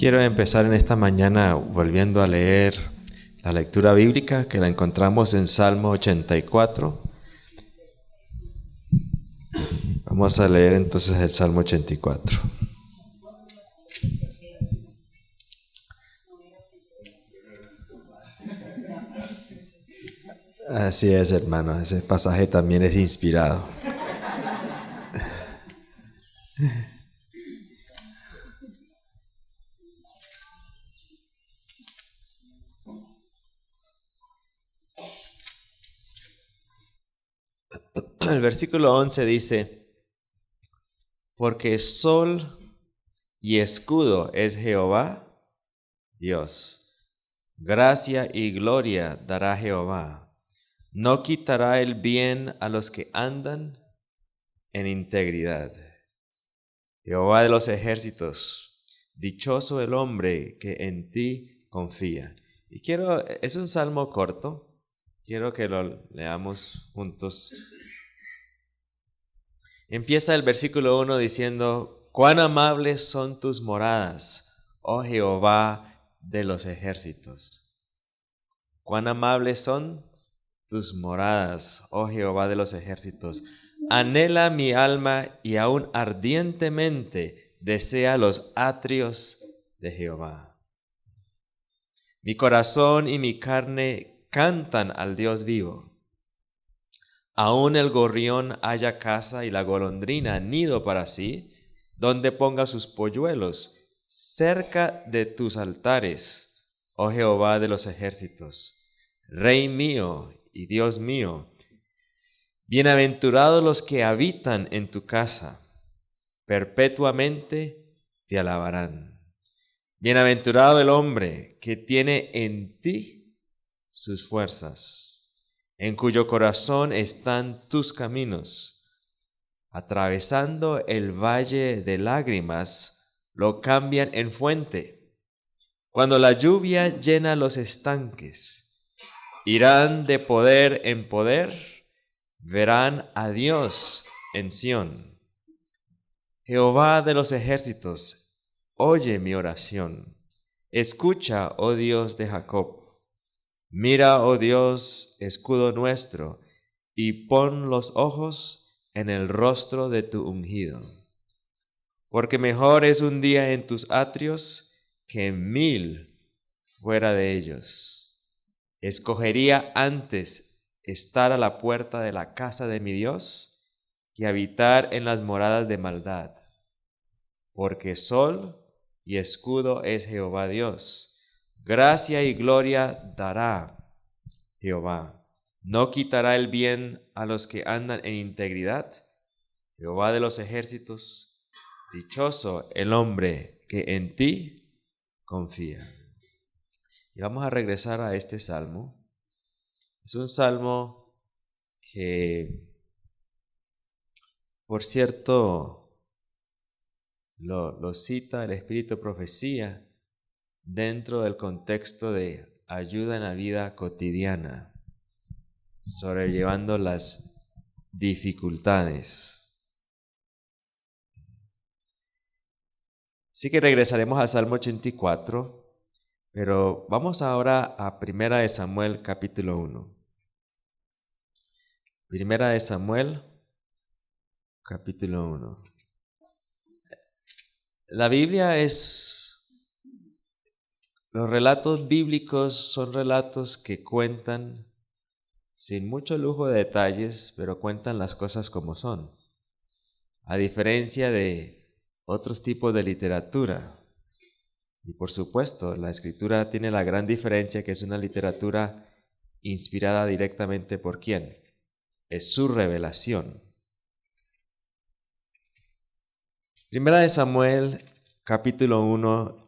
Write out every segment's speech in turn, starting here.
Quiero empezar en esta mañana volviendo a leer la lectura bíblica que la encontramos en Salmo 84. Vamos a leer entonces el Salmo 84. Así es, hermano, ese pasaje también es inspirado. El versículo 11 dice: porque sol y escudo es Jehová, Dios. Gracia y gloria dará Jehová. No quitará el bien a los que andan en integridad. Jehová de los ejércitos, dichoso el hombre que en ti confía. Y es un salmo corto, quiero que lo leamos juntos. Empieza el versículo 1 diciendo: cuán amables son tus moradas, oh Jehová de los ejércitos. Cuán amables son tus moradas, oh Jehová de los ejércitos. Anhela mi alma y aún ardientemente desea los atrios de Jehová. Mi corazón y mi carne cantan al Dios vivo. Aún el gorrión halla casa y la golondrina nido para sí, donde ponga sus polluelos, cerca de tus altares, oh Jehová de los ejércitos. Rey mío y Dios mío, bienaventurados los que habitan en tu casa, perpetuamente te alabarán. Bienaventurado el hombre que tiene en ti sus fuerzas, en cuyo corazón están tus caminos. Atravesando el valle de lágrimas, lo cambian en fuente. Cuando la lluvia llena los estanques, irán de poder en poder, verán a Dios en Sión. Jehová de los ejércitos, oye mi oración. Escucha, oh Dios de Jacob. Mira, oh Dios, escudo nuestro, y pon los ojos en el rostro de tu ungido. Porque mejor es un día en tus atrios que 1000 fuera de ellos. Escogería antes estar a la puerta de la casa de mi Dios que habitar en las moradas de maldad. Porque sol y escudo es Jehová Dios. Gracia y gloria dará Jehová. No quitará el bien a los que andan en integridad. Jehová de los ejércitos, dichoso el hombre que en ti confía. Y vamos a regresar a este salmo. Es un salmo que, por cierto, lo cita el Espíritu de Profecía dentro del contexto de ayuda en la vida cotidiana, sobrellevando las dificultades. Así que regresaremos al Salmo 84, pero vamos ahora a 1 de Samuel capítulo 1. 1 de Samuel capítulo 1. La Biblia los relatos bíblicos son relatos que cuentan sin mucho lujo de detalles, pero cuentan las cosas como son. A diferencia de otros tipos de literatura. Y por supuesto, la escritura tiene la gran diferencia que es una literatura inspirada directamente por ¿quién? Es su revelación. 1 de Samuel, capítulo 1,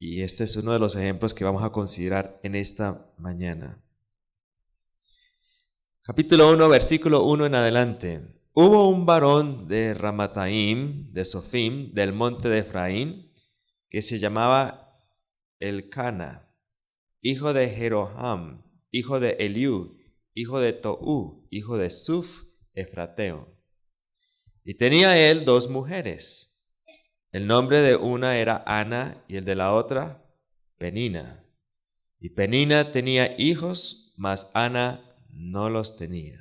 y este es uno de los ejemplos que vamos a considerar en esta mañana. Capítulo 1, versículo 1 en adelante. Hubo un varón de Ramataim, de Sofim, del monte de Efraín, que se llamaba Elcana, hijo de Jeroham, hijo de Eliú, hijo de Toú, hijo de Suf, efrateo. Y tenía él 2 mujeres. El nombre de una era Ana y el de la otra Penina. Y Penina tenía hijos, mas Ana no los tenía.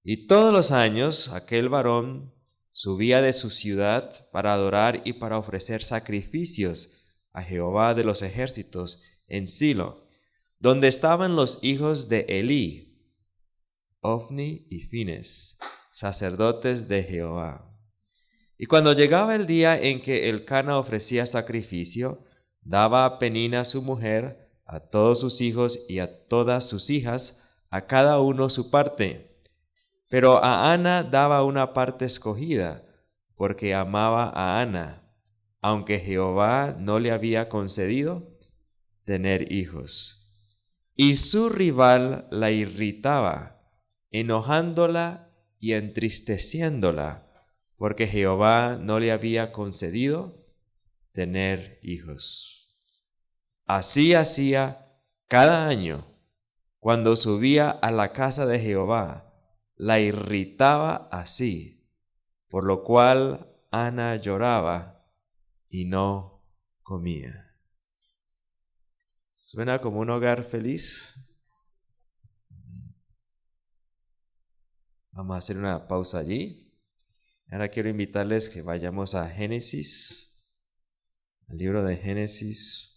Y todos los años aquel varón subía de su ciudad para adorar y para ofrecer sacrificios a Jehová de los ejércitos en Silo, donde estaban los hijos de Elí, Ofni y Fines, sacerdotes de Jehová. Y cuando llegaba el día en que Elcana ofrecía sacrificio, daba a Penina su mujer, a todos sus hijos y a todas sus hijas, a cada uno su parte. Pero a Ana daba una parte escogida, porque amaba a Ana, aunque Jehová no le había concedido tener hijos. Y su rival la irritaba, enojándola y entristeciéndola, porque Jehová no le había concedido tener hijos. Así hacía cada año, cuando subía a la casa de Jehová, la irritaba así, por lo cual Ana lloraba y no comía. ¿Suena como un hogar feliz? Vamos a hacer una pausa allí. Ahora quiero invitarles que vayamos a Génesis, al libro de Génesis.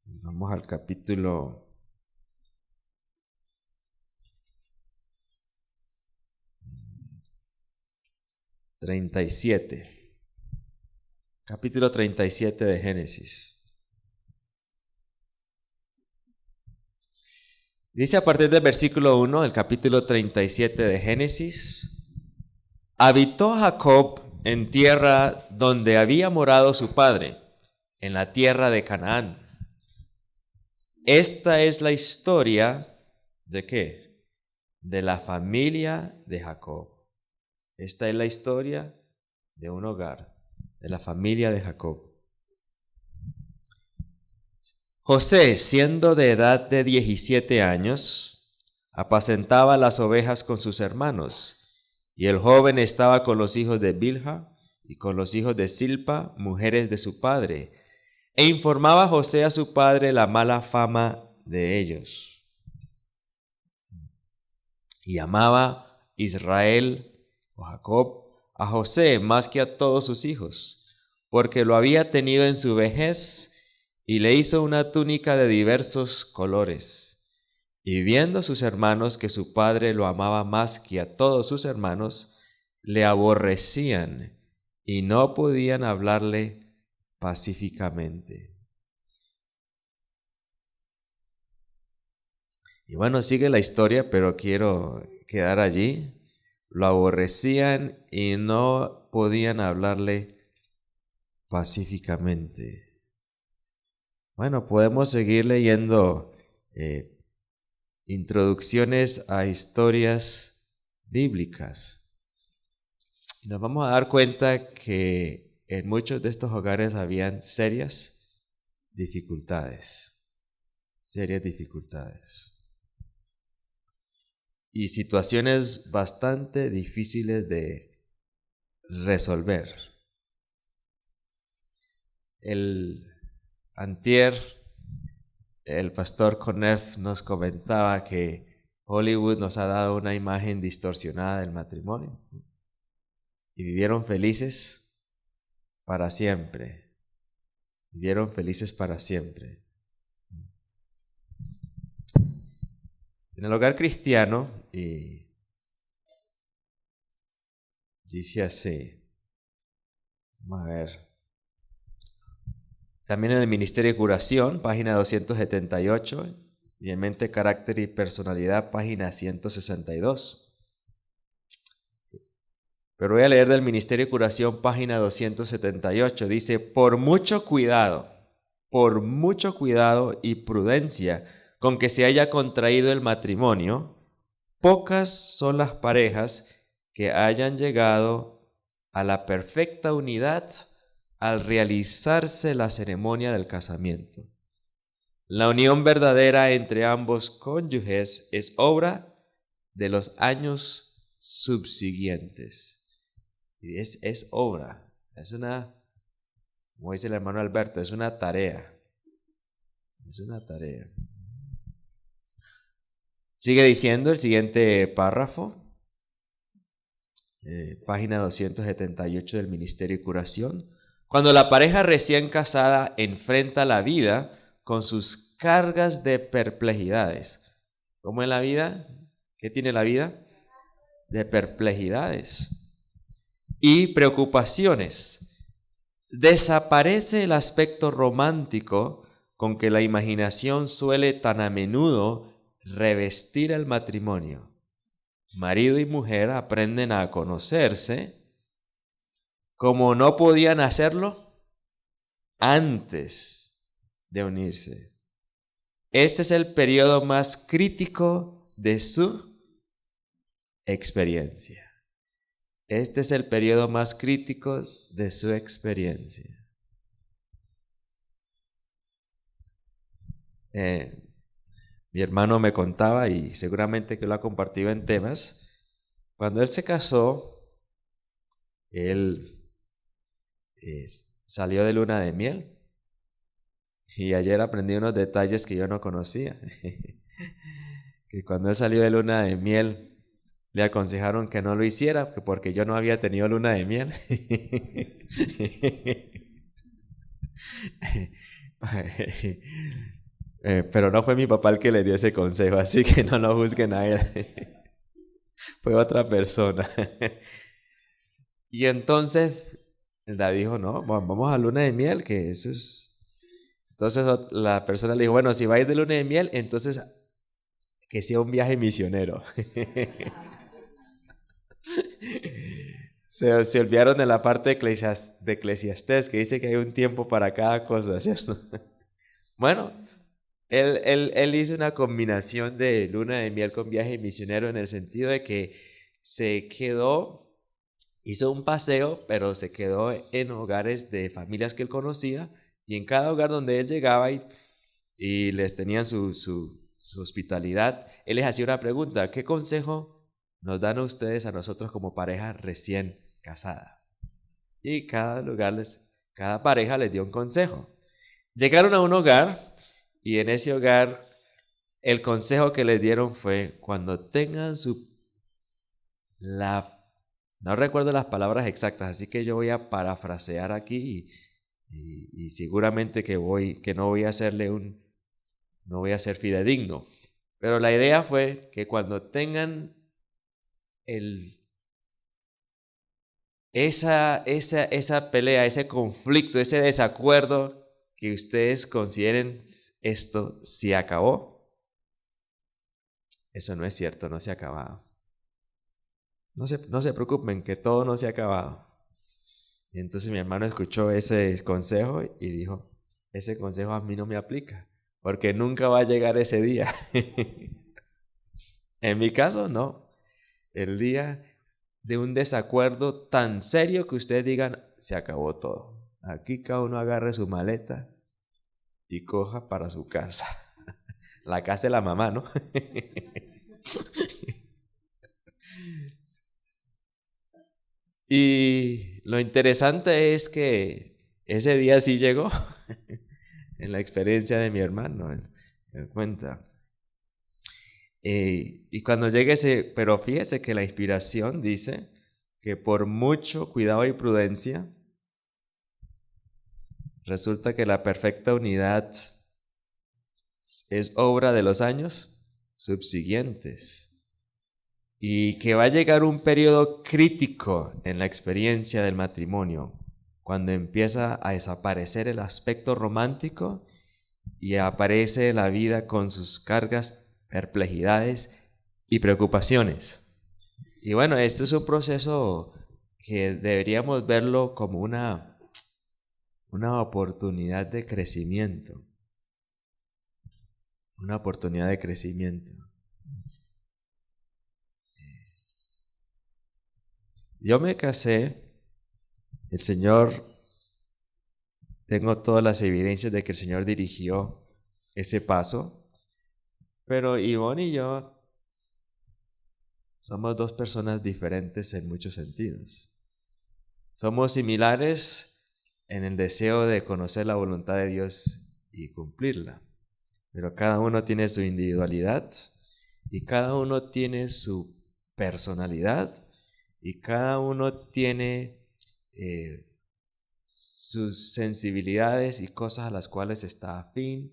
Vamos al capítulo 37. Capítulo 37 de Génesis. Dice a partir del versículo 1 del capítulo 37 de Génesis: habitó Jacob en tierra donde había morado su padre, en la tierra de Canaán. Esta es la historia ¿de qué? De la familia de Jacob. Esta es la historia de un hogar, de la familia de Jacob. José, siendo de edad de 17 años, apacentaba las ovejas con sus hermanos, y el joven estaba con los hijos de Bilha y con los hijos de Silpa, mujeres de su padre, e informaba José a su padre la mala fama de ellos. Y amaba Israel o Jacob a José más que a todos sus hijos, porque lo había tenido en su vejez, y le hizo una túnica de diversos colores. Y viendo sus hermanos que su padre lo amaba más que a todos sus hermanos, le aborrecían y no podían hablarle pacíficamente. Y bueno, sigue la historia, pero quiero quedar allí. Lo aborrecían y no podían hablarle pacíficamente. Bueno, podemos seguir leyendo introducciones a historias bíblicas. Nos vamos a dar cuenta que en muchos de estos hogares habían serias dificultades. Y situaciones bastante difíciles de resolver. Antier, el pastor Conef nos comentaba que Hollywood nos ha dado una imagen distorsionada del matrimonio. Y vivieron felices para siempre. Vivieron felices para siempre. En el hogar cristiano, dice así. Vamos a ver. También en el Ministerio de Curación, página 278, y en Mente, Carácter y Personalidad, página 162. Pero voy a leer del Ministerio de Curación, página 278. Dice: por mucho cuidado y prudencia con que se haya contraído el matrimonio, pocas son las parejas que hayan llegado a la perfecta unidad al realizarse la ceremonia del casamiento. La unión verdadera entre ambos cónyuges es obra de los años subsiguientes. Y es obra, es una, como dice el hermano Alberto, es una tarea. Es una tarea. Sigue diciendo el siguiente párrafo, página 278 del Ministerio y Curación. Cuando la pareja recién casada enfrenta la vida con sus cargas de perplejidades. ¿Cómo es la vida? ¿Qué tiene la vida? De perplejidades y preocupaciones. Desaparece el aspecto romántico con que la imaginación suele tan a menudo revestir el matrimonio. Marido y mujer aprenden a conocerse como no podían hacerlo antes de unirse. Este es el periodo más crítico de su experiencia. Este es el periodo más crítico de su experiencia. Mi hermano me contaba, y seguramente que lo ha compartido en temas, cuando él se casó, él salió de luna de miel, y ayer aprendí unos detalles que yo no conocía, que cuando él salió de luna de miel, le aconsejaron que no lo hiciera, porque yo no había tenido luna de miel. Pero no fue mi papá el que le dio ese consejo, así que no lo juzguen a él. Fue otra persona. Y entonces David dijo, no, vamos a luna de miel, que eso es... Entonces la persona le dijo, bueno, si va a ir de luna de miel, entonces que sea un viaje misionero. Se olvidaron de la parte de Eclesiastés, que dice que hay un tiempo para cada cosa, ¿cierto? Bueno, él hizo una combinación de luna de miel con viaje misionero en el sentido de que hizo un paseo, pero se quedó en hogares de familias que él conocía, y en cada hogar donde él llegaba y les tenían su hospitalidad, él les hacía una pregunta: ¿qué consejo nos dan ustedes a nosotros como pareja recién casada? Y cada pareja les dio un consejo. Llegaron a un hogar, y en ese hogar el consejo que les dieron fue: cuando tengan no recuerdo las palabras exactas, así que yo voy a parafrasear aquí, y seguramente que no voy a ser fidedigno. Pero la idea fue que cuando tengan esa pelea, ese conflicto, ese desacuerdo, que ustedes consideren esto se acabó. Eso no es cierto, no se ha acabado. No se preocupen, que todo no se ha acabado. Y entonces mi hermano escuchó ese consejo y dijo: ese consejo a mí no me aplica, porque nunca va a llegar ese día. En mi caso, no. El día de un desacuerdo tan serio que ustedes digan: se acabó todo. Aquí cada uno agarre su maleta y coja para su casa. La casa de la mamá, ¿no? Y lo interesante es que ese día sí llegó. En la experiencia de mi hermano, él cuenta. Y cuando llegue pero fíjese que la inspiración dice que por mucho cuidado y prudencia, resulta que la perfecta unidad es obra de los años subsiguientes. Y que va a llegar un periodo crítico en la experiencia del matrimonio, cuando empieza a desaparecer el aspecto romántico y aparece la vida con sus cargas, perplejidades y preocupaciones. Y bueno, este es un proceso que deberíamos verlo como una oportunidad de crecimiento. Una oportunidad de crecimiento. Yo me casé, el Señor, tengo todas las evidencias de que el Señor dirigió ese paso, pero Ivonne y yo somos dos personas diferentes en muchos sentidos. Somos similares en el deseo de conocer la voluntad de Dios y cumplirla, pero cada uno tiene su individualidad y cada uno tiene su personalidad y cada uno tiene sus sensibilidades y cosas a las cuales está afín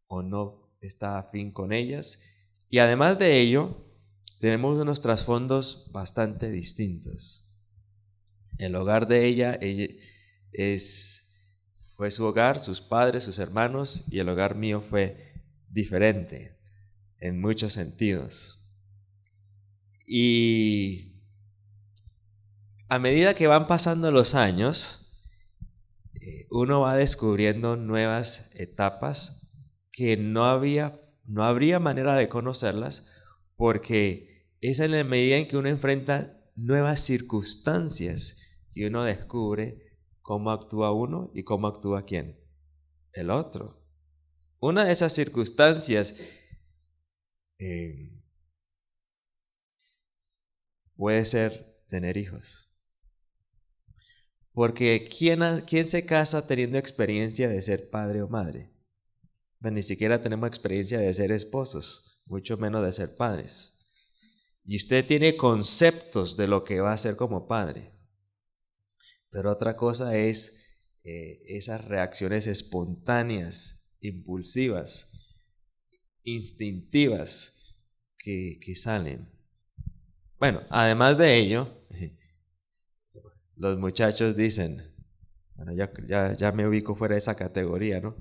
o no está afín con ellas. Y además de ello, tenemos unos trasfondos bastante distintos. El hogar de ella fue su hogar, sus padres, sus hermanos, y el hogar mío fue diferente en muchos sentidos. Y a medida que van pasando los años, uno va descubriendo nuevas etapas que no habría manera de conocerlas, porque es en la medida en que uno enfrenta nuevas circunstancias que uno descubre cómo actúa uno y cómo actúa ¿quién? El otro. Una de esas circunstancias puede ser tener hijos. Porque ¿quién se casa teniendo experiencia de ser padre o madre? Pues ni siquiera tenemos experiencia de ser esposos, mucho menos de ser padres. Y usted tiene conceptos de lo que va a ser como padre. Pero otra cosa es esas reacciones espontáneas, impulsivas, instintivas que salen. Bueno, además de ello, los muchachos dicen, bueno, ya me ubico fuera de esa categoría, ¿no?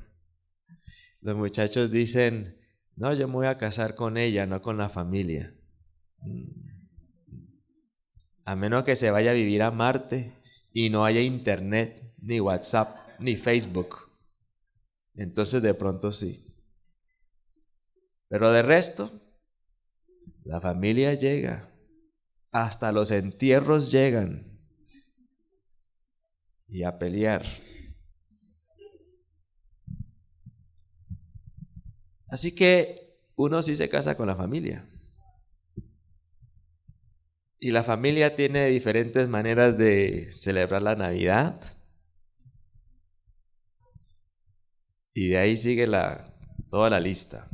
Los muchachos dicen, no, yo me voy a casar con ella, no con la familia. A menos que se vaya a vivir a Marte y no haya internet, ni WhatsApp, ni Facebook. Entonces de pronto sí. Pero de resto, la familia llega. Hasta los entierros llegan. Y a pelear. Así que uno sí se casa con la familia. Y la familia tiene diferentes maneras de celebrar la Navidad. Y de ahí sigue toda la lista.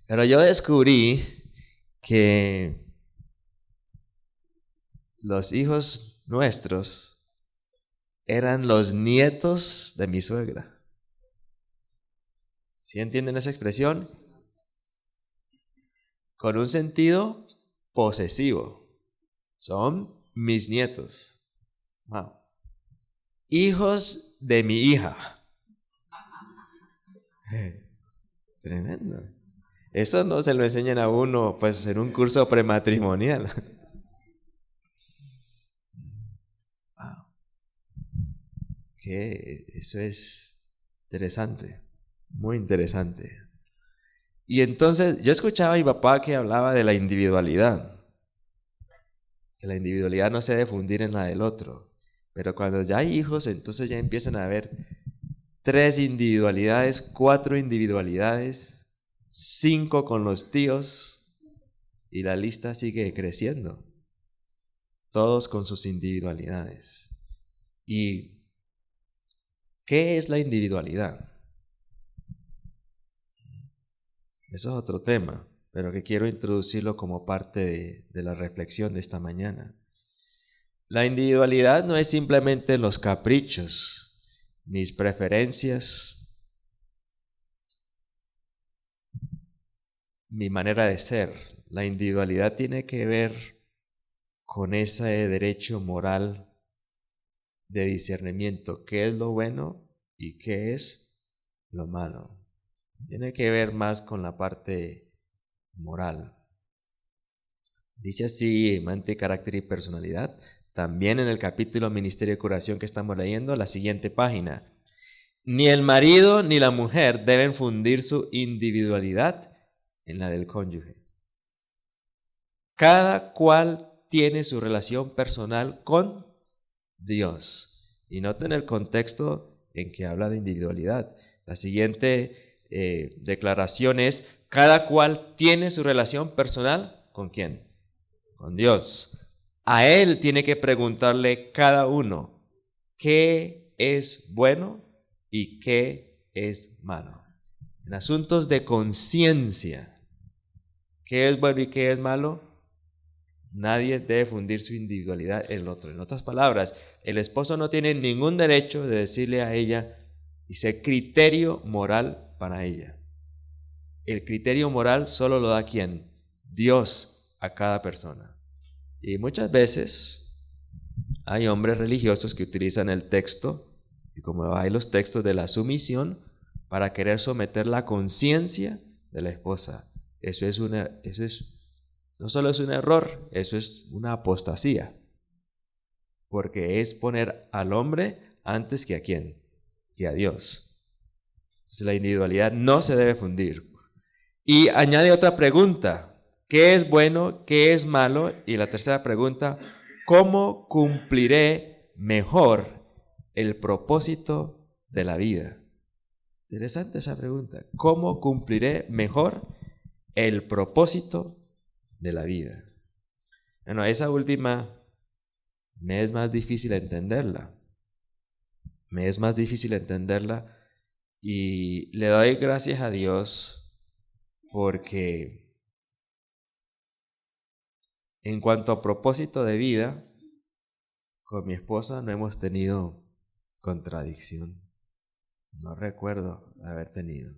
Pero yo descubrí que los hijos nuestros eran los nietos de mi suegra. ¿Sí entienden esa expresión? Con un sentido posesivo. Son mis nietos. Wow. Hijos de mi hija. Tremendo. Eso no se lo enseñan a uno pues en un curso prematrimonial. Wow. Que eso es interesante, muy interesante. Y entonces yo escuchaba a mi papá que hablaba de la individualidad, que la individualidad no se debe fundir en la del otro, pero cuando ya hay hijos, entonces ya empiezan a haber 3 individualidades, 4 individualidades, 5 con los tíos, y la lista sigue creciendo, todos con sus individualidades. ¿Y qué es la individualidad? Eso es otro tema, pero que quiero introducirlo como parte de la reflexión de esta mañana. La individualidad no es simplemente los caprichos, mis preferencias, mi manera de ser. La individualidad tiene que ver con ese derecho moral de discernimiento, qué es lo bueno y qué es lo malo. Tiene que ver más con la parte moral. Dice así, mente, carácter y personalidad. También en el capítulo Ministerio de Curación que estamos leyendo, la siguiente página. Ni el marido ni la mujer deben fundir su individualidad en la del cónyuge. Cada cual tiene su relación personal con Dios. Y noten el contexto en que habla de individualidad. La siguiente declaración es, cada cual tiene su relación personal ¿con quién? con Dios. A Él tiene que preguntarle cada uno qué es bueno y qué es malo. En asuntos de conciencia, qué es bueno y qué es malo, nadie debe fundir su individualidad en el otro. En otras palabras, el esposo no tiene ningún derecho de decirle a ella y ser criterio moral para ella. El criterio moral solo lo da ¿quién? Dios a cada persona. Y muchas veces hay hombres religiosos que utilizan el texto, y como hay los textos de la sumisión, para querer someter la conciencia de la esposa. Eso no solo es un error, eso es una apostasía. Porque es poner al hombre antes que a ¿quién? Que a Dios. Entonces la individualidad no se debe fundir. Y añade otra pregunta: ¿qué es bueno? ¿Qué es malo? Y la tercera pregunta: ¿cómo cumpliré mejor el propósito de la vida? Interesante esa pregunta. ¿Cómo cumpliré mejor el propósito de la vida? Bueno, esa última me es más difícil entenderla. Y le doy gracias a Dios porque en cuanto a propósito de vida, con mi esposa no hemos tenido contradicción. No recuerdo haber tenido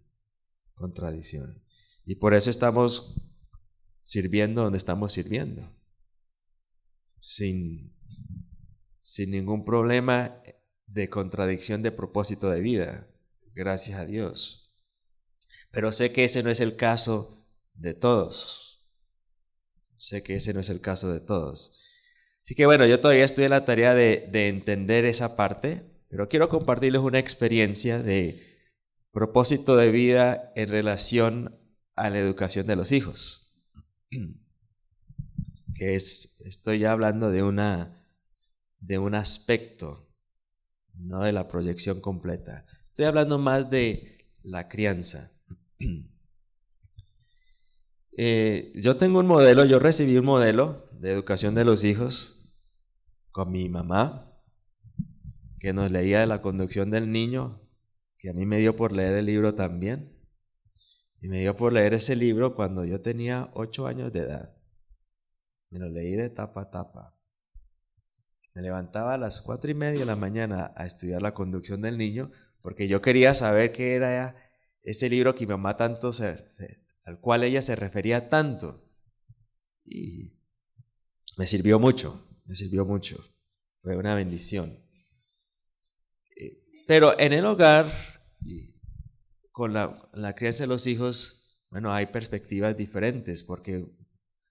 contradicción. Y por eso estamos sirviendo donde estamos sirviendo. Sin ningún problema de contradicción de propósito de vida. Gracias a Dios. Pero sé que ese no es el caso de todos. Así que bueno, yo todavía estoy en la tarea de entender esa parte, pero quiero compartirles una experiencia de propósito de vida en relación a la educación de los hijos. Estoy hablando de un aspecto, no de la proyección completa. Estoy hablando más de la crianza. Yo recibí un modelo de educación de los hijos con mi mamá, que nos leía de la conducción del niño, que a mí me dio por leer el libro también. Y me dio por leer ese libro cuando yo tenía 8 años de edad. Me lo leí de tapa a tapa. Me levantaba a las 4:30 de la mañana a estudiar la conducción del niño, porque yo quería saber qué era ese libro que mi mamá tanto al cual ella se refería tanto. Y me sirvió mucho. Fue una bendición. Pero en el hogar, con la crianza de los hijos, bueno, hay perspectivas diferentes, porque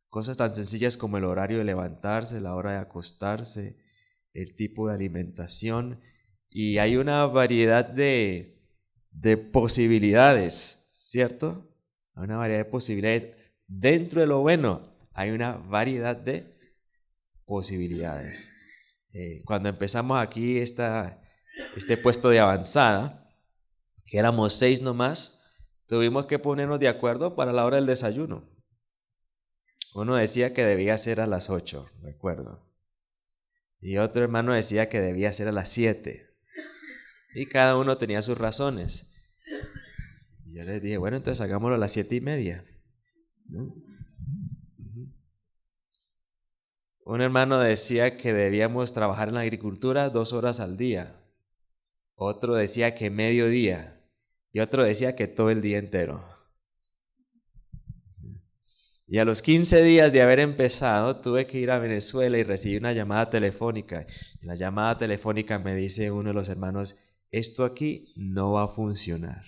cosas tan sencillas como el horario de levantarse, la hora de acostarse, el tipo de alimentación, y hay una variedad de posibilidades, ¿cierto? Hay una variedad de posibilidades. Dentro de lo bueno, hay una variedad de posibilidades. Cuando empezamos aquí este puesto de avanzada, que éramos 6 nomás, tuvimos que ponernos de acuerdo para la hora del desayuno. Uno decía que debía ser a las 8, recuerdo. Y otro hermano decía que debía ser a las 7. Y cada uno tenía sus razones. Y yo les dije, bueno, entonces hagámoslo a las 7:30. ¿No? Un hermano decía que debíamos trabajar en la agricultura 2 horas al día. Otro decía que mediodía. Y otro decía que todo el día entero. Y a los 15 días de haber empezado, tuve que ir a Venezuela y recibí una llamada telefónica. En la llamada telefónica me dice uno de los hermanos, esto aquí no va a funcionar.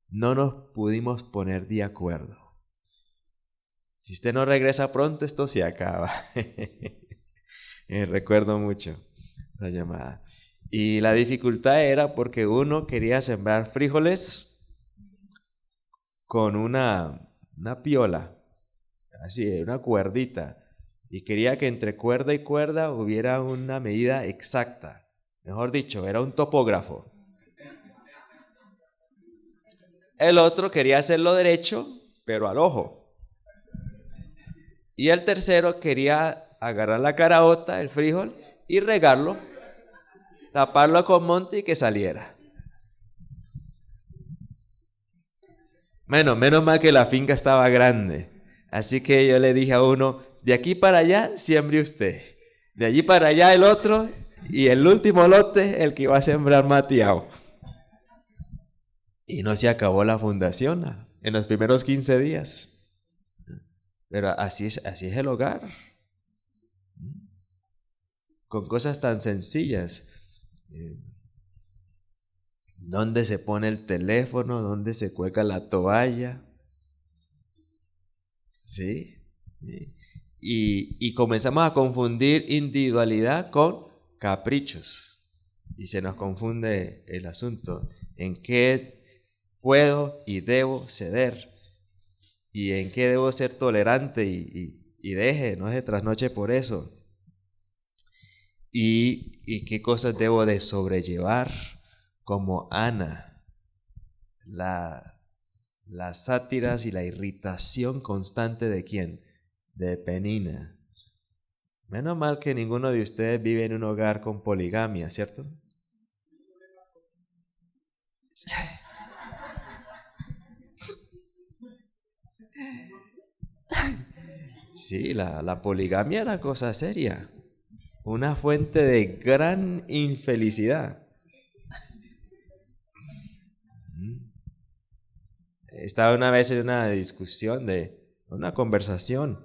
No nos pudimos poner de acuerdo. Si usted no regresa pronto, esto se acaba. Recuerdo mucho esa llamada. Y la dificultad era porque uno quería sembrar frijoles con una piola, así, una cuerdita, y quería que entre cuerda y cuerda hubiera una medida exacta. Mejor dicho, era un topógrafo. El otro quería hacerlo derecho, pero al ojo. Y el tercero quería agarrar la caraota, el frijol, y regarlo, taparlo con monte y que saliera. Bueno, menos mal que la finca estaba grande. Así que yo le dije a uno, de aquí para allá siembre usted. De allí para allá el otro, y el último lote el que iba a sembrar Matiao. Y no se acabó la fundación en los primeros 15 días. Pero así es el hogar. Con cosas tan sencillas. ¿Dónde se pone el teléfono? ¿Dónde se cuelga la toalla? ¿Sí? Y comenzamos a confundir individualidad con caprichos. Y se nos confunde el asunto. ¿En qué puedo y debo ceder? ¿Y en qué debo ser tolerante no se trasnoche por eso? ¿Y qué cosas debo de sobrellevar? Como Ana, las sátiras y la irritación constante ¿de quién? De Penina. Menos mal que ninguno de ustedes vive en un hogar con poligamia, ¿cierto? Sí, la poligamia era cosa seria, una fuente de gran infelicidad. Estaba una vez en una discusión, una conversación,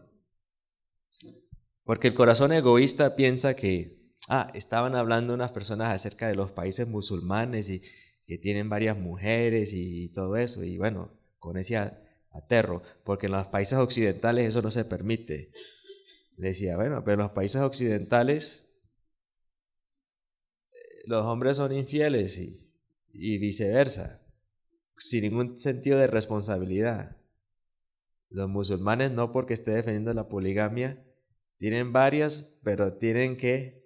porque el corazón egoísta piensa que, estaban hablando unas personas acerca de los países musulmanes y que tienen varias mujeres y todo eso, y bueno, con ese aterro, porque en los países occidentales eso no se permite. Le decía, bueno, pero en los países occidentales los hombres son infieles y viceversa, sin ningún sentido de responsabilidad. Los musulmanes no, porque esté defendiendo la poligamia, tienen varias, pero tienen que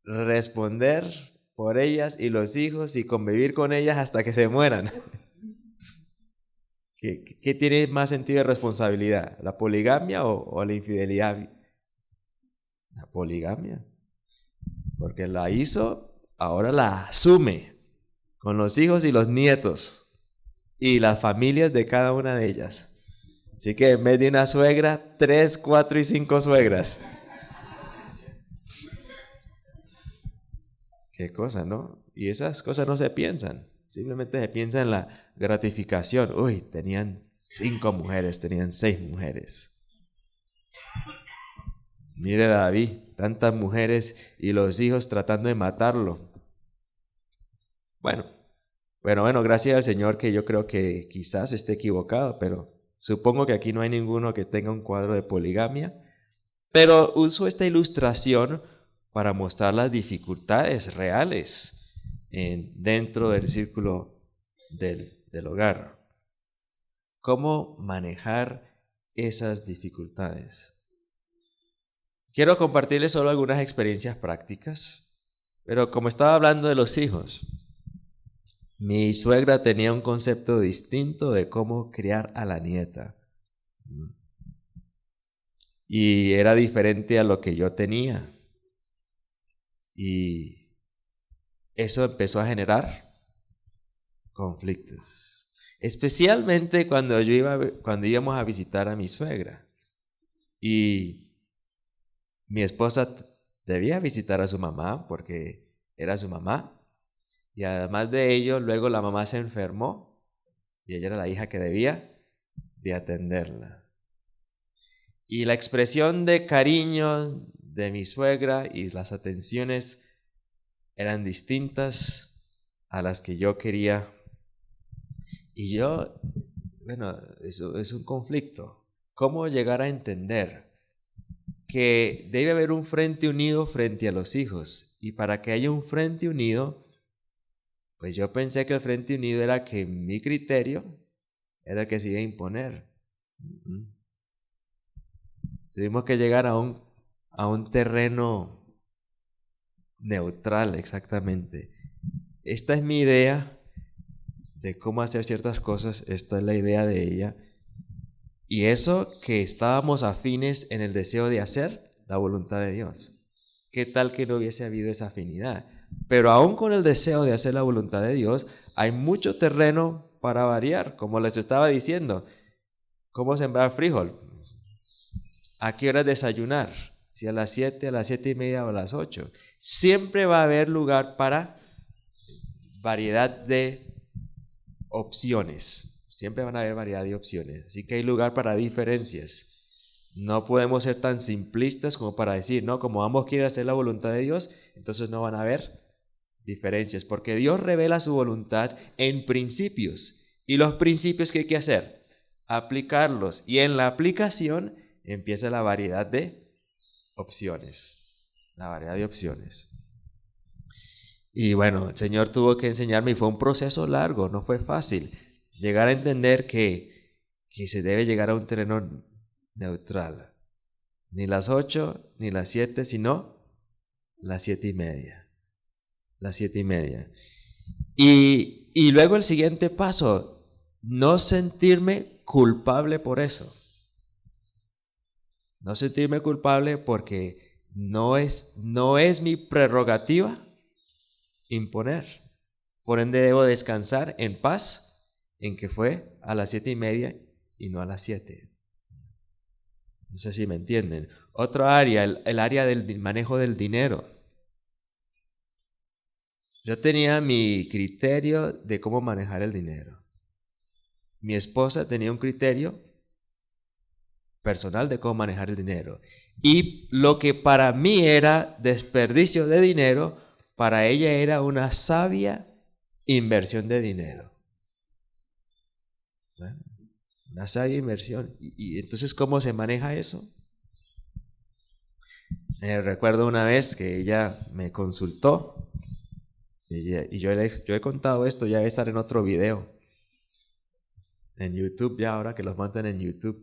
responder por ellas y los hijos y convivir con ellas hasta que se mueran. ¿Qué tiene más sentido de responsabilidad? ¿La poligamia o la infidelidad? La poligamia. Porque la hizo, ahora la asume con los hijos y los nietos y las familias de cada una de ellas. Así que en vez de una suegra, 3, 4 y 5 suegras. Qué cosa, ¿no? Y esas cosas no se piensan. Simplemente se piensa en la gratificación. Uy, tenían 5 mujeres, tenían 6 mujeres. Mire a David, tantas mujeres y los hijos tratando de matarlo. Bueno, gracias al Señor, que yo creo que quizás esté equivocado, pero supongo que aquí no hay ninguno que tenga un cuadro de poligamia. Pero uso esta ilustración para mostrar las dificultades reales dentro del círculo del hogar. ¿Cómo manejar esas dificultades? Quiero compartirles solo algunas experiencias prácticas, pero como estaba hablando de los hijos, mi suegra tenía un concepto distinto de cómo criar a la nieta. Y era diferente a lo que yo tenía. Y eso empezó a generar conflictos. Especialmente cuando íbamos a visitar a mi suegra. Y mi esposa debía visitar a su mamá porque era su mamá. Y además de ello, luego la mamá se enfermó y ella era la hija que debía de atenderla. Y la expresión de cariño de mi suegra y las atenciones eran distintas a las que yo quería. Y eso es un conflicto. ¿Cómo llegar a entender que debe haber un frente unido frente a los hijos? Y para que haya un frente unido, pues yo pensé que el frente unido era que mi criterio era el que se iba a imponer. Tuvimos que llegar a un terreno neutral, exactamente. Esta es mi idea de cómo hacer ciertas cosas, esta es la idea de ella. Y eso que estábamos afines en el deseo de hacer la voluntad de Dios. ¿Qué tal que no hubiese habido esa afinidad? Pero aún con el deseo de hacer la voluntad de Dios, hay mucho terreno para variar, como les estaba diciendo. ¿Cómo sembrar frijol? ¿A qué hora desayunar? Si a las 7, a las 7:30 o a las 8. Siempre va a haber lugar para variedad de opciones. Siempre van a haber variedad de opciones. Así que hay lugar para diferencias. No podemos ser tan simplistas como para decir, no, como ambos quieren hacer la voluntad de Dios, entonces no van a haber diferencias. Porque Dios revela su voluntad en principios. ¿Y los principios qué hay que hacer? Aplicarlos. Y en la aplicación empieza la variedad de opciones. La variedad de opciones. Y bueno, el Señor tuvo que enseñarme y fue un proceso largo, no fue fácil. Llegar a entender que se debe llegar a un terreno neutral. Ni las 8 ni las 7, sino las 7:30. Las 7:30. Y luego el siguiente paso, no sentirme culpable por eso. No sentirme culpable porque no es mi prerrogativa imponer. Por ende debo descansar en paz en que fue a las 7:30 y no a las 7. No sé si me entienden. Otra área, el área del manejo del dinero. Yo tenía mi criterio de cómo manejar el dinero. Mi esposa tenía un criterio personal de cómo manejar el dinero. Y lo que para mí era desperdicio de dinero, para ella era una sabia inversión de dinero. Bueno, una sabia inversión. Y entonces, ¿cómo se maneja eso? Recuerdo una vez que ella me consultó y yo he contado esto, ya debe estar en otro video en YouTube, ya ahora que los montan en YouTube.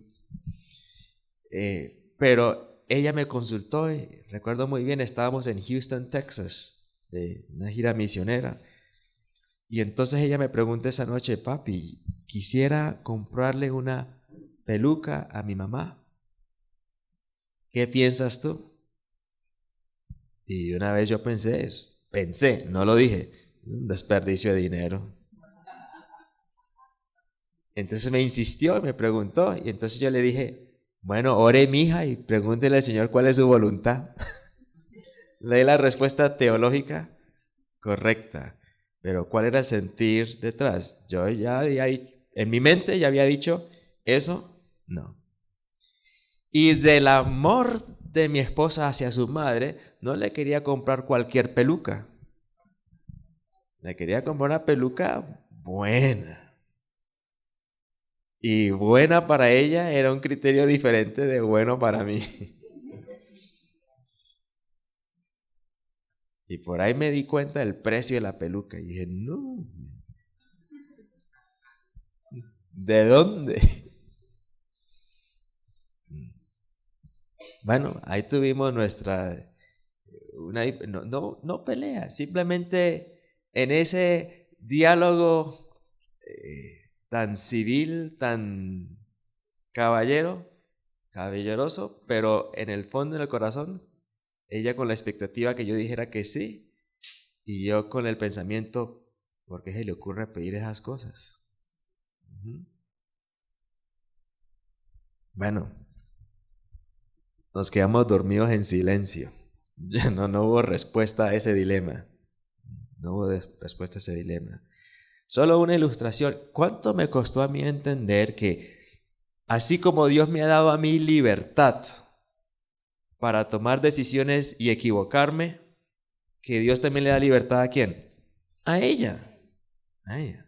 Pero ella me consultó y recuerdo muy bien, estábamos en Houston, Texas, de una gira misionera. Y entonces ella me pregunta esa noche, papi, quisiera comprarle una peluca a mi mamá. ¿Qué piensas tú? Y una vez yo pensé, no lo dije, un desperdicio de dinero. Entonces me insistió y me preguntó, y entonces yo le dije, bueno, ore mi hija y pregúntele al Señor cuál es su voluntad. Le di la respuesta teológica correcta, pero ¿cuál era el sentir detrás? Yo ya en mi mente ya había dicho, eso no. Y del amor de mi esposa hacia su madre, no le quería comprar cualquier peluca. Le quería comprar una peluca buena. Y buena para ella era un criterio diferente de bueno para mí. Y por ahí me di cuenta del precio de la peluca. Y dije, no. ¿De dónde? Bueno, ahí tuvimos no pelea, simplemente en ese diálogo tan civil, tan caballeroso, pero en el fondo del corazón, ella con la expectativa que yo dijera que sí, y yo con el pensamiento, ¿por qué se le ocurre pedir esas cosas? Bueno, nos quedamos dormidos en silencio. Ya no hubo respuesta a ese dilema. No hubo respuesta a ese dilema. Solo una ilustración. ¿Cuánto me costó a mí entender que así como Dios me ha dado a mí libertad para tomar decisiones y equivocarme, que Dios también le da libertad a quién? A ella. A ella.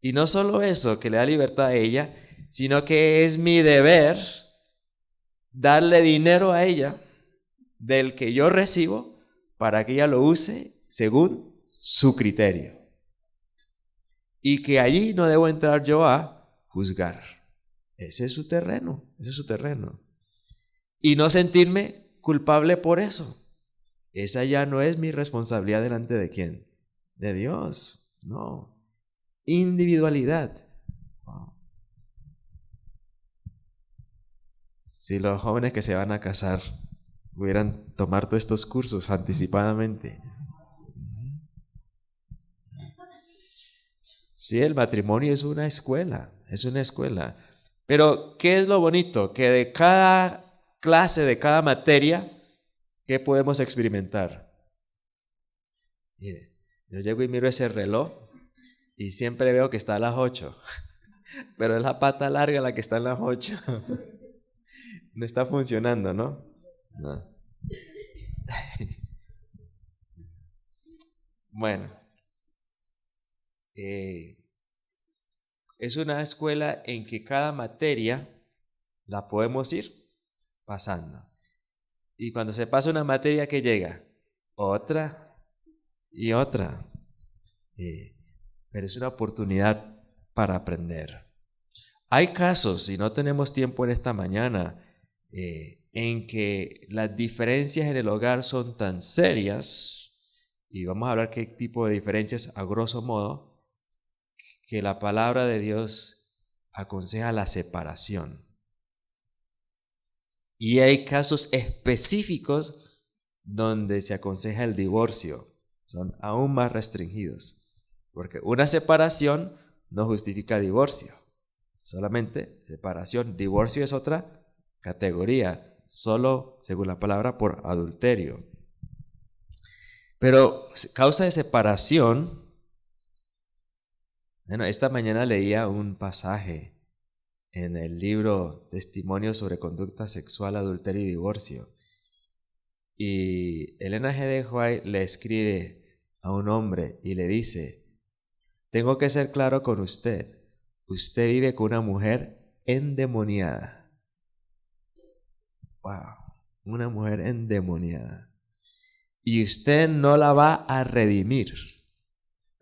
Y no solo eso, que le da libertad a ella, sino que es mi deber darle dinero a ella del que yo recibo para que ella lo use según su criterio. Y que allí no debo entrar yo a juzgar. Ese es su terreno, ese es su terreno. Y no sentirme culpable por eso. Esa ya no es mi responsabilidad delante de quién. De Dios, no. Individualidad. Wow. Si los jóvenes que se van a casar pudieran tomar todos estos cursos anticipadamente. Sí, el matrimonio es una escuela, es una escuela. Pero, ¿qué es lo bonito? Que de cada clase, de cada materia, ¿qué podemos experimentar? Mire, yo llego y miro ese reloj y siempre veo que está a las 8, pero es la pata larga la que está en las 8. No está funcionando, ¿no? No. Bueno, es una escuela en que cada materia la podemos ir pasando. Y cuando se pasa una materia, que llega otra y otra. Pero es una oportunidad para aprender. Hay casos, y no tenemos tiempo en esta mañana, en que las diferencias en el hogar son tan serias, y vamos a hablar qué tipo de diferencias a grosso modo, que la palabra de Dios aconseja la separación. Y hay casos específicos donde se aconseja el divorcio. Son aún más restringidos, porque una separación no justifica divorcio. Solamente separación. Divorcio es otra categoría, solo según la palabra por adulterio. Pero causa de separación. Bueno, esta mañana leía un pasaje en el libro Testimonios sobre conducta sexual, adulterio y divorcio. Y Elena G. de White le escribe a un hombre y le dice: tengo que ser claro con usted. Usted vive con una mujer endemoniada. Wow, una mujer endemoniada. Y usted no la va a redimir.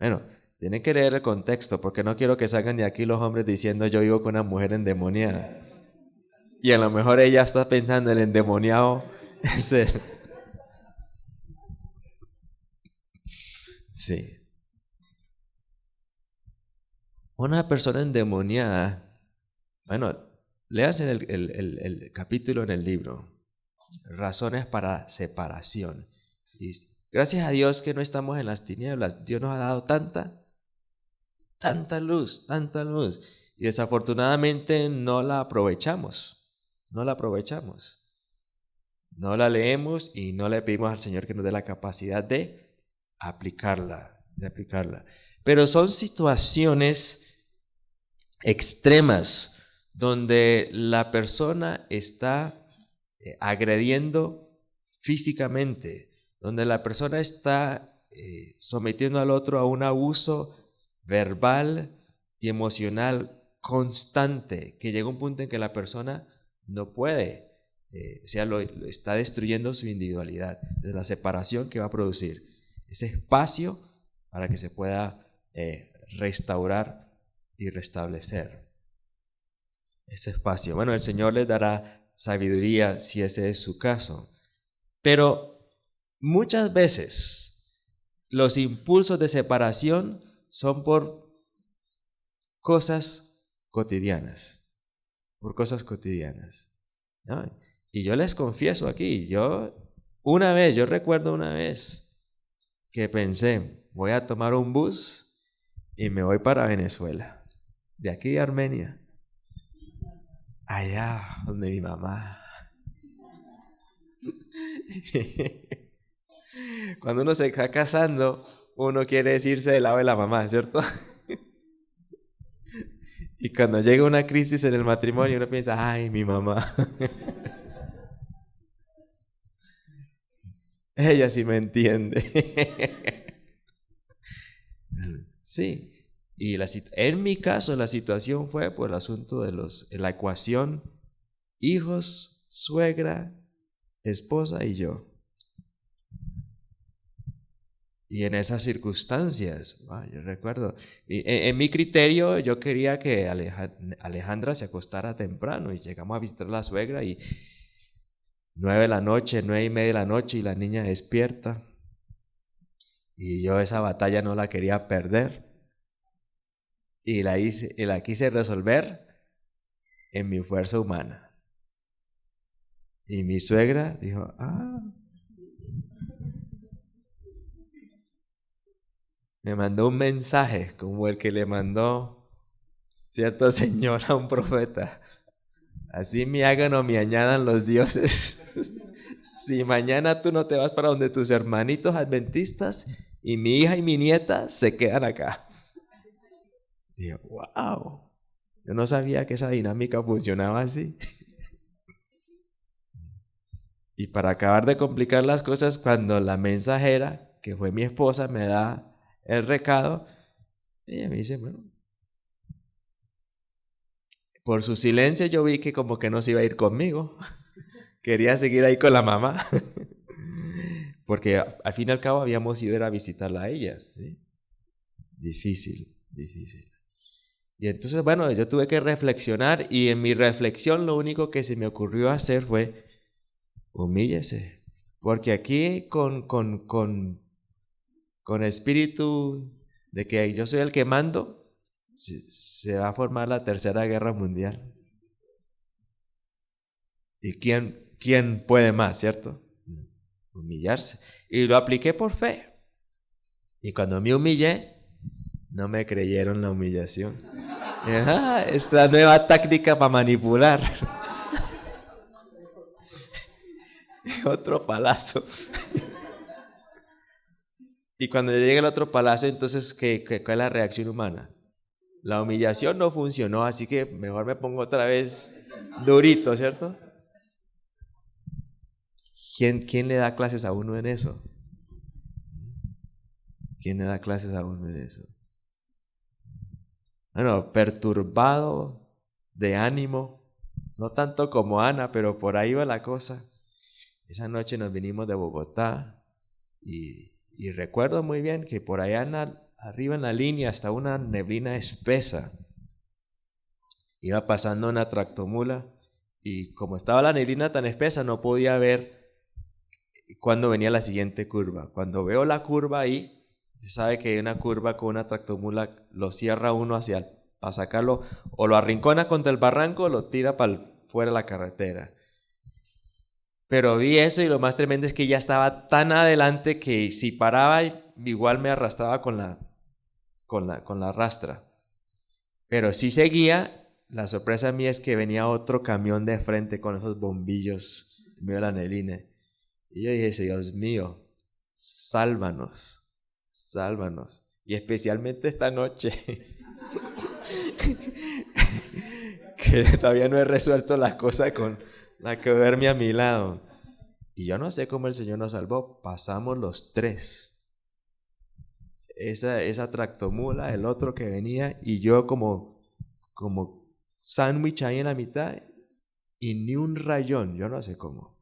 Bueno, tienen que leer el contexto, porque no quiero que salgan de aquí los hombres diciendo yo vivo con una mujer endemoniada. Y a lo mejor ella está pensando el endemoniado es él. Sí. Una persona endemoniada, bueno, leas el capítulo en el libro, razones para separación. Y gracias a Dios que no estamos en las tinieblas. Dios nos ha dado tanta luz, y desafortunadamente no la aprovechamos, no la leemos y no le pedimos al Señor que nos dé la capacidad de aplicarla. Pero son situaciones extremas donde la persona está agrediendo físicamente, donde la persona está sometiendo al otro a un abuso verbal y emocional constante, que llega un punto en que la persona no puede, lo está destruyendo su individualidad. Es la separación que va a producir ese espacio para que se pueda restaurar y restablecer ese espacio. Bueno, el Señor les dará sabiduría si ese es su caso. Pero muchas veces los impulsos de separación son por cosas cotidianas, ¿no? Y yo les confieso aquí, yo recuerdo una vez que pensé, voy a tomar un bus y me voy para Venezuela, de aquí a Armenia, allá donde mi mamá. Cuando uno se está casando, uno quiere irse del lado de la mamá, ¿cierto? Y cuando llega una crisis en el matrimonio, uno piensa, ay, mi mamá. Ella sí me entiende. Sí. Y en mi caso, la situación fue por el asunto de la ecuación hijos, suegra, esposa y yo. Y en esas circunstancias, yo recuerdo, en mi criterio yo quería que Alejandra se acostara temprano, y llegamos a visitar a la suegra y 9:30 de la noche y la niña despierta. Y yo esa batalla no la quería perder. Y la quise resolver en mi fuerza humana. Y mi suegra dijo, me mandó un mensaje como el que le mandó cierto señor a un profeta. Así me hagan o me añadan los dioses. Si mañana tú no te vas para donde tus hermanitos adventistas y mi hija y mi nieta se quedan acá. Y yo, wow, yo no sabía que esa dinámica funcionaba así. Y para acabar de complicar las cosas, cuando la mensajera, que fue mi esposa, me da el recado, ella me dice, bueno, por su silencio yo vi que como que no se iba a ir conmigo. Quería seguir ahí con la mamá. Porque al fin y al cabo habíamos ido a visitarla a ella, ¿sí? Difícil. Y entonces, bueno, yo tuve que reflexionar y en mi reflexión lo único que se me ocurrió hacer fue, humíllese. Porque aquí con espíritu de que yo soy el que mando, se va a formar la Tercera Guerra Mundial. ¿Y quién puede más, cierto? Humillarse. Y lo apliqué por fe. Y cuando me humillé, no me creyeron la humillación. Esta nueva táctica para manipular. Otro palazo. Y cuando llegue el otro palazo, entonces, ¿cuál es la reacción humana? La humillación no funcionó, así que mejor me pongo otra vez durito, ¿cierto? ¿Quién le da clases a uno en eso? ¿Quién le da clases a uno en eso? Bueno, perturbado de ánimo, no tanto como Ana, pero por ahí va la cosa. Esa noche nos vinimos de Bogotá y recuerdo muy bien que por allá arriba en la línea hasta una neblina espesa. Iba pasando una tractomula y como estaba la neblina tan espesa no podía ver cuándo venía la siguiente curva. Cuando veo la curva ahí, se sabe que hay una curva con una tractomula, lo cierra uno para sacarlo, o lo arrincona contra el barranco o lo tira para fuera de la carretera. Pero vi eso y lo más tremendo es que ya estaba tan adelante que si paraba igual me arrastraba con la rastra. Pero si seguía, la sorpresa mía es que venía otro camión de frente con esos bombillos en medio de la neblina. Y yo dije, Dios mío, sálvanos. Y especialmente esta noche, que todavía no he resuelto las cosas con la que duerme a mi lado. Y yo no sé cómo el Señor nos salvó. Pasamos los tres. Esa tractomula, el otro que venía, y yo como sándwich ahí en la mitad, y ni un rayón, yo no sé cómo.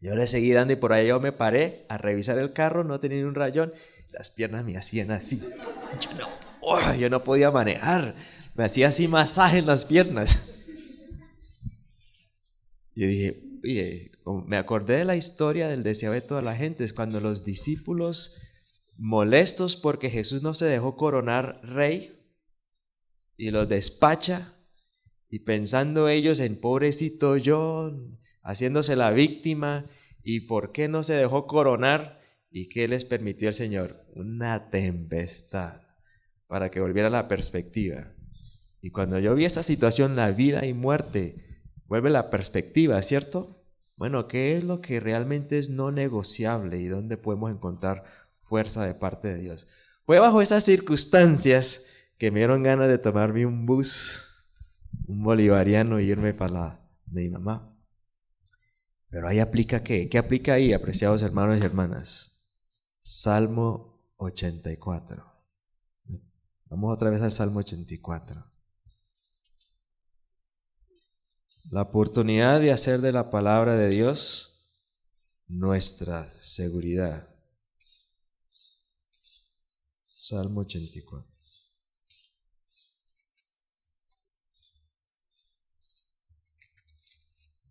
Yo le seguí dando y por ahí yo me paré a revisar el carro, no tenía ni un rayón. Las piernas me hacían así. Yo no podía manejar. Me hacía así masaje en las piernas. Yo dije, oye, me acordé de la historia del deseo de toda la gente. Es cuando los discípulos, molestos porque Jesús no se dejó coronar rey, y los despacha, y pensando ellos en pobrecito yo, haciéndose la víctima, y por qué no se dejó coronar, y qué les permitió el Señor, una tempestad, para que volviera la perspectiva. Y cuando yo vi esa situación, la vida y muerte, vuelve la perspectiva, ¿cierto? Bueno, ¿qué es lo que realmente es no negociable y dónde podemos encontrar fuerza de parte de Dios? Fue bajo esas circunstancias que me dieron ganas de tomarme un bus, un bolivariano, e irme para la de mi mamá. Pero ahí aplica ¿qué? ¿Qué aplica ahí, apreciados hermanos y hermanas? Salmo 84. Vamos otra vez al Salmo 84. La oportunidad de hacer de la palabra de Dios nuestra seguridad. Salmo 84.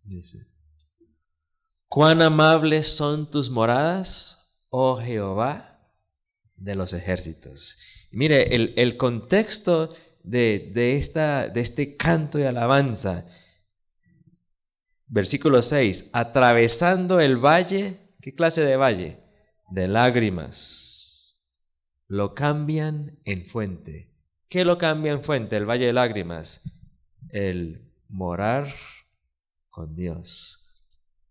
Dice: cuán amables son tus moradas, oh Jehová de los ejércitos. Y mire, el contexto de este canto de alabanza Versículo 6, atravesando el valle, ¿qué clase de valle? De lágrimas. Lo cambian en fuente. ¿Qué lo cambia en fuente? El valle de lágrimas. El morar con Dios.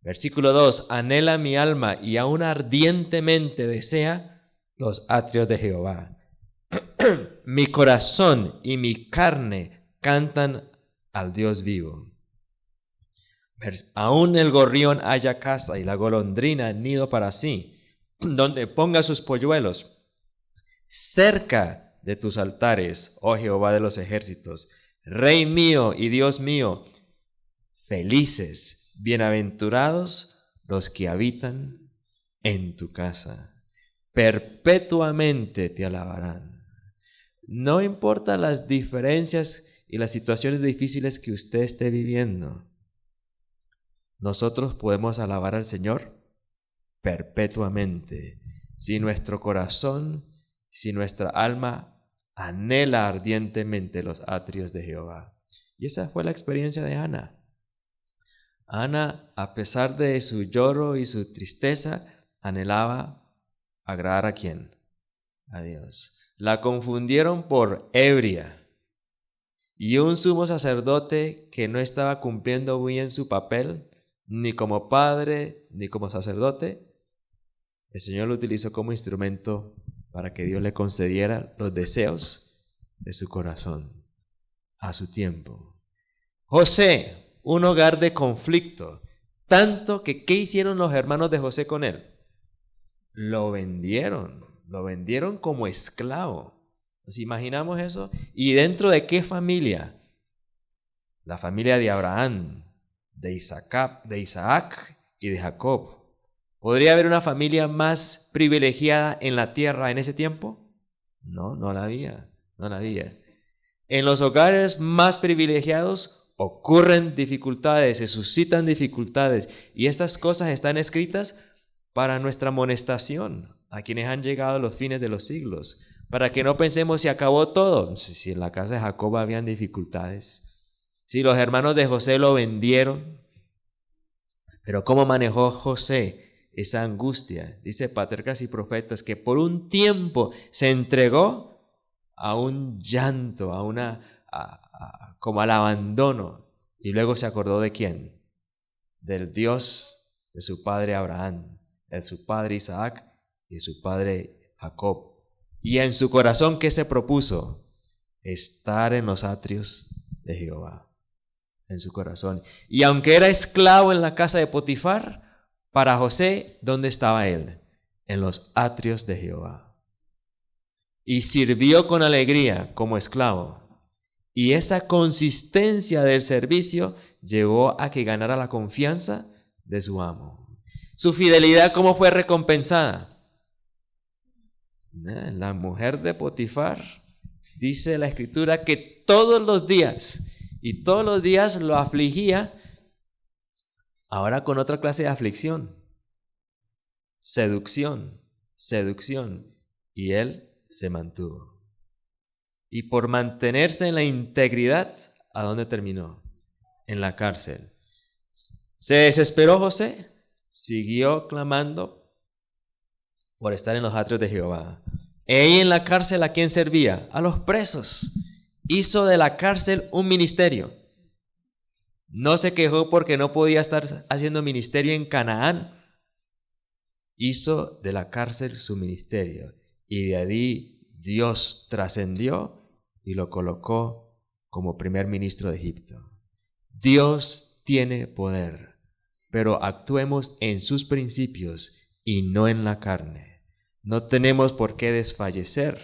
Versículo 2, anhela mi alma y aún ardientemente desea los atrios de Jehová. Mi corazón y mi carne cantan al Dios vivo. Aún el gorrión halla casa y la golondrina nido para sí, donde ponga sus polluelos. Cerca de tus altares, oh Jehová de los ejércitos, Rey mío y Dios mío, felices, bienaventurados los que habitan en tu casa. Perpetuamente te alabarán. No importa las diferencias y las situaciones difíciles que usted esté viviendo, nosotros podemos alabar al Señor perpetuamente. Si nuestro corazón, si nuestra alma anhela ardientemente los atrios de Jehová. Y esa fue la experiencia de Ana. Ana, a pesar de su lloro y su tristeza, anhelaba agradar ¿a quién? A Dios. La confundieron por ebria. Y un sumo sacerdote que no estaba cumpliendo bien su papel, ni como padre, ni como sacerdote, el Señor lo utilizó como instrumento para que Dios le concediera los deseos de su corazón a su tiempo. José, un hogar de conflicto, tanto que ¿qué hicieron los hermanos de José con él? Lo vendieron como esclavo. ¿Nos imaginamos eso? ¿Y dentro de qué familia? La familia de Abraham, de Isaac y de Jacob. ¿Podría haber una familia más privilegiada en la tierra en ese tiempo? No, no la había. En los hogares más privilegiados ocurren dificultades, se suscitan dificultades, y estas cosas están escritas para nuestra amonestación a quienes han llegado a los fines de los siglos, para que no pensemos si acabó todo. Si en la casa de Jacob habían dificultades, si los hermanos de José lo vendieron, pero ¿cómo manejó José esa angustia? Dice Patriarcas y Profetas que por un tiempo se entregó a un llanto, como al abandono, y luego se acordó ¿de quién? Del Dios de su padre Abraham, de su padre Isaac y de su padre Jacob. Y en su corazón, ¿qué se propuso? Estar en los atrios de Jehová. En su corazón. Y aunque era esclavo en la casa de Potifar, para José, ¿dónde estaba él? En los atrios de Jehová. Y sirvió con alegría como esclavo. Y esa consistencia del servicio llevó a que ganara la confianza de su amo. Su fidelidad, ¿cómo fue recompensada? La mujer de Potifar, dice la Escritura, que todos los días lo afligía, ahora con otra clase de aflicción, seducción, y él se mantuvo. Y por mantenerse en la integridad, ¿a dónde terminó? En la cárcel. ¿Se desesperó José? Siguió clamando por estar en los atrios de Jehová. Ahí en la cárcel, ¿a quién servía? A los presos. Hizo de la cárcel un ministerio. No se quejó porque no podía estar haciendo ministerio en Canaán. Hizo de la cárcel su ministerio. Y de allí Dios trascendió y lo colocó como primer ministro de Egipto. Dios tiene poder, pero actuemos en sus principios y no en la carne. No tenemos por qué desfallecer.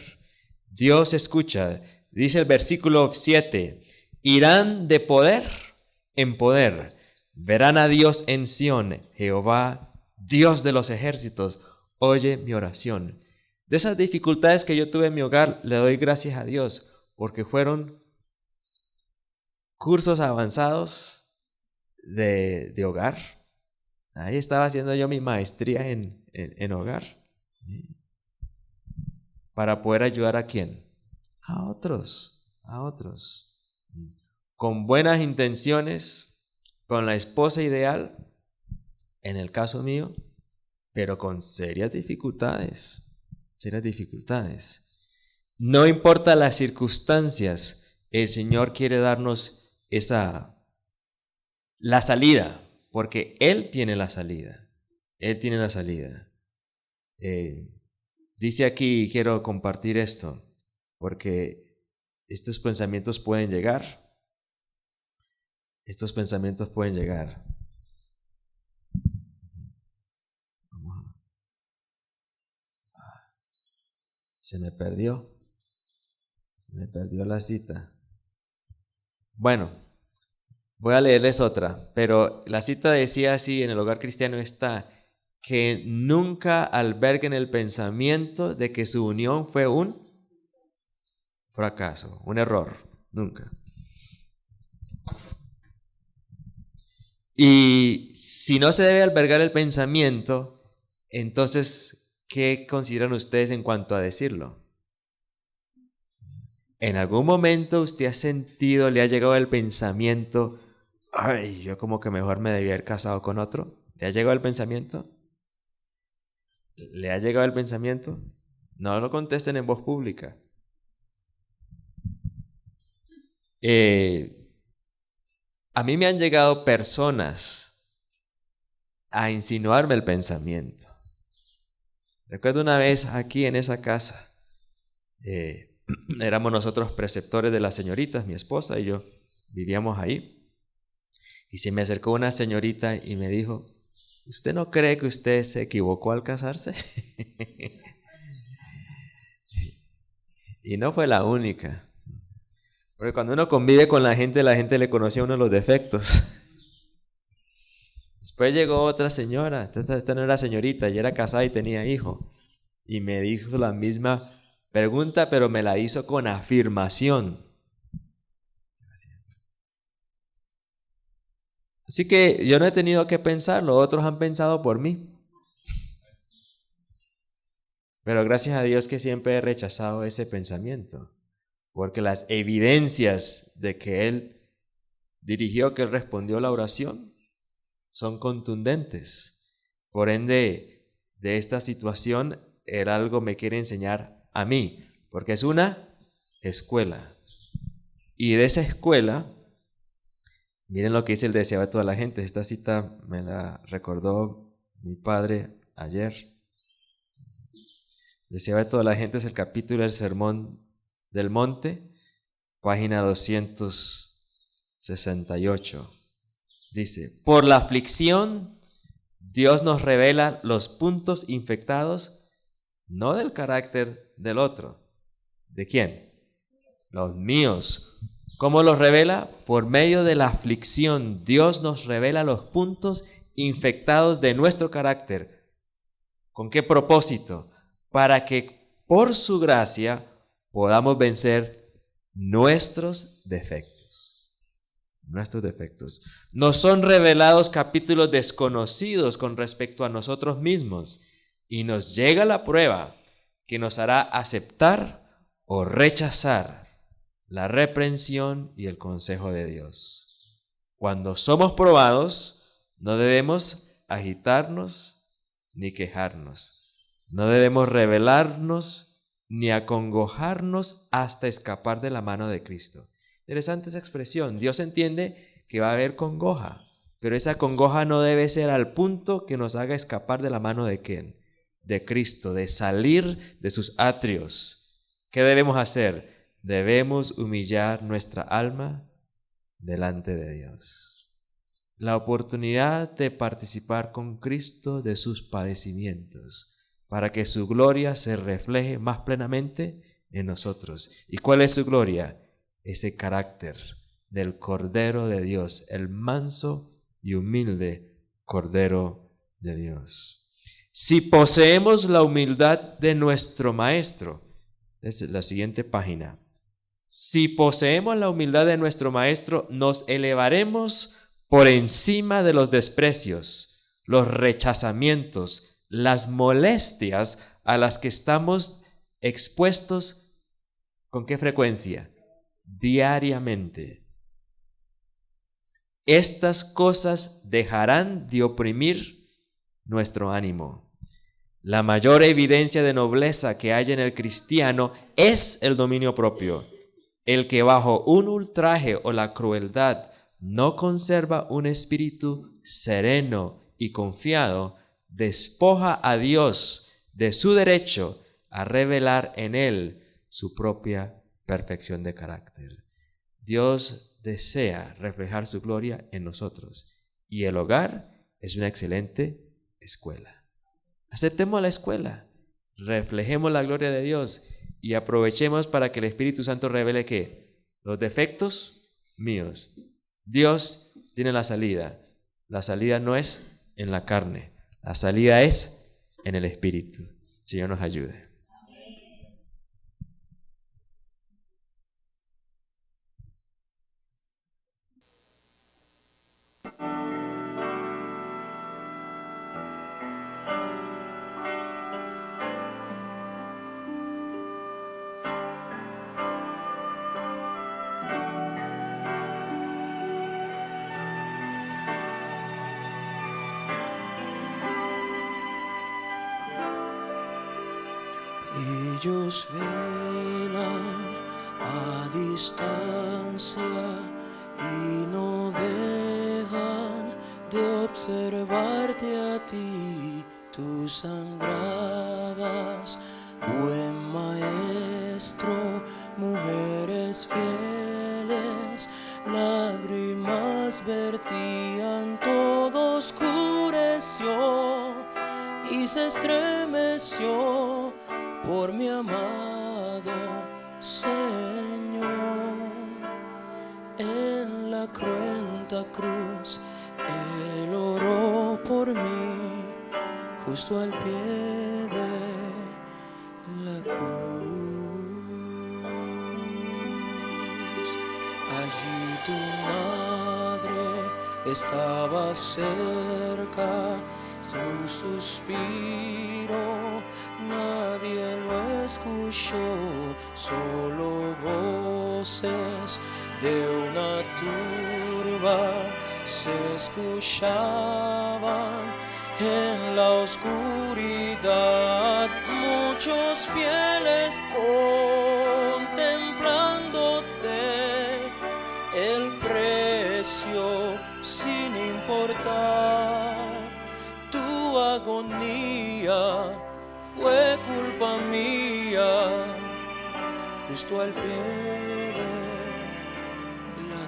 Dios escucha. Dice el versículo 7, irán de poder en poder, verán a Dios en Sión, Jehová, Dios de los ejércitos, oye mi oración. De esas dificultades que yo tuve en mi hogar, le doy gracias a Dios, porque fueron cursos avanzados de hogar. Ahí estaba haciendo yo mi maestría en hogar. Para poder ayudar ¿a quién? A otros. Con buenas intenciones, con la esposa ideal, en el caso mío, pero con serias dificultades. No importa las circunstancias, el Señor quiere darnos la salida, porque Él tiene la salida. Dice aquí, quiero compartir esto, porque estos pensamientos pueden llegar. Se me perdió la cita. Bueno, voy a leerles otra, pero la cita decía así: en el hogar cristiano está, que nunca alberguen el pensamiento de que su unión fue un fracaso, un error, nunca. Y si no se debe albergar el pensamiento, entonces, ¿qué consideran ustedes en cuanto a decirlo? ¿En algún momento usted ha sentido, le ha llegado el pensamiento, ay, yo como que mejor me debía haber casado con otro? ¿Le ha llegado el pensamiento? No lo contesten en voz pública. A mí me han llegado personas a insinuarme el pensamiento. Recuerdo una vez aquí en esa casa, éramos nosotros preceptores de las señoritas, mi esposa y yo, vivíamos ahí. Y se me acercó una señorita y me dijo: ¿usted no cree que usted se equivocó al casarse? Y no fue la única. Porque cuando uno convive con la gente le conoce a uno los defectos. Después llegó otra señora, esta no era señorita, ella era casada y tenía hijo. Y me dijo la misma pregunta, pero me la hizo con afirmación. Así que yo no he tenido que pensarlo, otros han pensado por mí. Pero gracias a Dios que siempre he rechazado ese pensamiento, porque las evidencias de que Él dirigió, que Él respondió la oración, son contundentes. Por ende, de esta situación, el algo me quiere enseñar a mí, porque es una escuela. Y de esa escuela, miren lo que dice el deseo de toda la gente. Esta cita me la recordó mi padre ayer. Deseo de toda la gente es el capítulo del Sermón del Monte, página 268. Dice: por la aflicción, Dios nos revela los puntos infectados, no del carácter del otro. ¿De quién? Los míos. ¿Cómo los revela? Por medio de la aflicción, Dios nos revela los puntos infectados de nuestro carácter. ¿Con qué propósito? Para que por su gracia podamos vencer nuestros defectos. Nos son revelados capítulos desconocidos con respecto a nosotros mismos y nos llega la prueba que nos hará aceptar o rechazar la reprensión y el consejo de Dios. Cuando somos probados, no debemos agitarnos ni quejarnos. No debemos rebelarnos ni acongojarnos hasta escapar de la mano de Cristo. Interesante esa expresión. Dios entiende que va a haber congoja, pero esa congoja no debe ser al punto que nos haga escapar de la mano de ¿quién? De Cristo, de salir de sus atrios. ¿Qué debemos hacer? Debemos humillar nuestra alma delante de Dios. La oportunidad de participar con Cristo de sus padecimientos, para que su gloria se refleje más plenamente en nosotros. ¿Y cuál es su gloria? Ese carácter del Cordero de Dios, el manso y humilde Cordero de Dios. Si poseemos la humildad de nuestro Maestro, es la siguiente página. Si poseemos la humildad de nuestro Maestro, nos elevaremos por encima de los desprecios, los rechazamientos, las molestias a las que estamos expuestos. ¿Con qué frecuencia? Diariamente. estas cosas dejarán de oprimir nuestro ánimo. La mayor evidencia de nobleza que hay en el cristiano es el dominio propio. El que bajo un ultraje o la crueldad no conserva un espíritu sereno y confiado, despoja a Dios de su derecho a revelar en él su propia perfección de carácter. Dios desea reflejar su gloria en nosotros y el hogar es una excelente escuela. Aceptemos la escuela, reflejemos la gloria de Dios y aprovechemos para que el Espíritu Santo revele que los defectos míos. Dios tiene la salida. La salida no es en la carne, la salida es en el Espíritu. Señor nos ayude. Ellos velan a distancia y no dejan de observarte a ti. Tú sangrabas, buen maestro, mujeres fieles, lágrimas vertían, todo oscureció y se estremeció por mi amado Señor. En la cruenta cruz Él oró por mí, justo al pie de la cruz. Allí tu madre estaba cerca, tu suspiro nadie lo escuchó, solo voces de una turba se escuchaban en la oscuridad. Muchos fieles contemplándote, el precio sin importar tu agonía fue culpa mía, justo al pie de la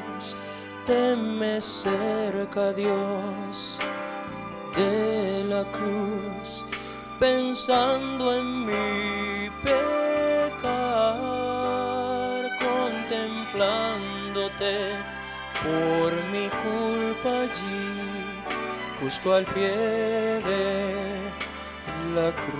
cruz. Tenme cerca, Dios, de la cruz, pensando en mi pecar, contemplándote por mi culpa allí, justo al pie de la cruz.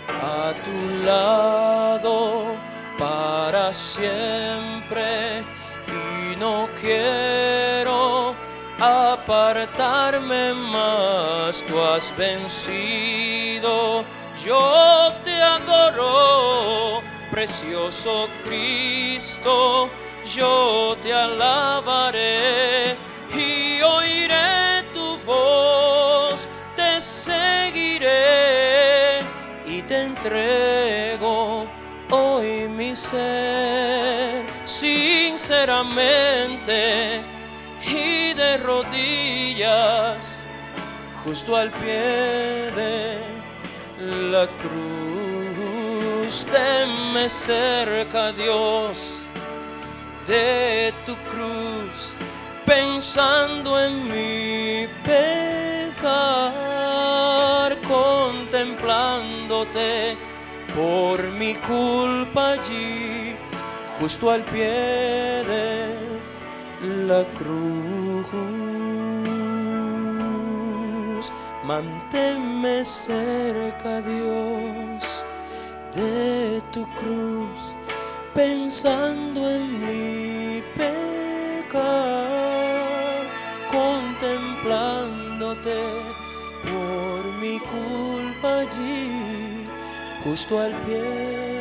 A tu lado para siempre y no quiero apartarme más. Tú has vencido, yo te adoro, precioso Cristo. Yo te alabaré y oiré tu voz, te seguiré y te entrego hoy mi ser, sinceramente y de rodillas, justo al pie de la cruz. Tenme cerca, Dios, de tu cruz, pensando en mi pecar, contemplándote por mi culpa allí, justo al pie de la cruz. Manténme cerca, Dios, de tu cruz, pensando en mi pecar, contemplándote por mi culpa allí, justo al pie